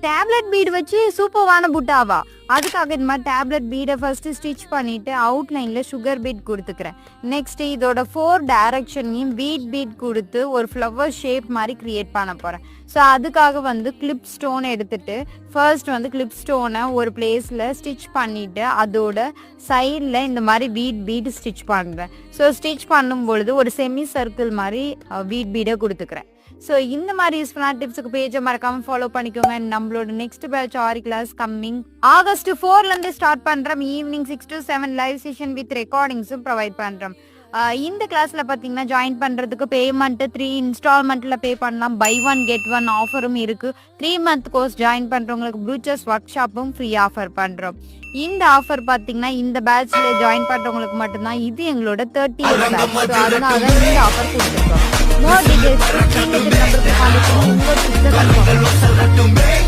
Tablet bead வச்சு சூப்பர்வான புட்டாவா? அதுக்காக இந்த மாதிரி டேப்லெட் பீடை ஃபர்ஸ்ட் ஸ்டிச் பண்ணிட்டு அவுட்லைன்ல சுகர் பீட் கொடுத்துக்கிறேன். நெக்ஸ்ட் இதோட 4 டைரக்ஷனையும் பீட் கொடுத்து ஒரு ஃப்ளவர் ஷேப் மாதிரி கிரியேட் பண்ண போறேன். ஸோ அதுக்காக வந்து கிளிப் ஸ்டோன் எடுத்துட்டு ஃபர்ஸ்ட் வந்து கிளிப் ஸ்டோனை ஒரு பிளேஸ்ல ஸ்டிச் பண்ணிட்டு அதோட சைடில் இந்த மாதிரி பீட் ஸ்டிச் பண்ணுறேன். ஸோ ஸ்டிச் பண்ணும் பொழுது ஒரு செமி சர்க்கிள் மாதிரி பீடை கொடுத்துக்கிறேன். ஸோ இந்த மாதிரி யூஸ்ஃபுல்லான டிப்ஸுக்கு பேஜை மறக்காம ஃபாலோ பண்ணிக்கோங்க. நம்மளோட நெக்ஸ்ட் பேட்ச் ஆரி கிளாஸ் கம்மிங் ஆகஸ்ட் 4லேருந்து ஸ்டார்ட் பண்ணுறோம். Evening 6 to 7 live session with ரெக்கார்டிங்ஸும் ப்ரொவைட் பண்ணுறோம். இந்த கிளாஸில் பார்த்தீங்கன்னா ஜாயின் பண்ணுறதுக்கு பேமெண்ட்டு 3 இன்ஸ்டால்மெண்ட்டில் பே பண்ணலாம். பை 1 get 1 ஆஃபரும் இருக்குது. 3 month கோர்ஸ் ஜாயின் பண்ணுறவங்களுக்கு ப்ரூச்சர்ஸ் ஒர்க் ஷாப்பும் ஃப்ரீ ஆஃபர் பண்ணுறோம். இந்த ஆஃபர் பார்த்தீங்கன்னா இந்த பேட்சில் ஜாயின் பண்ணுறவங்களுக்கு மட்டும்தான். இது எங்களோட 30th பேட்ச். ஸோ அதனால இந்த ஆஃபர் கொடுத்துருக்கோம். மோர் டீடைல்ஸ் நம்பருக்கு கான்டாக்ட் பண்ணி உங்கள்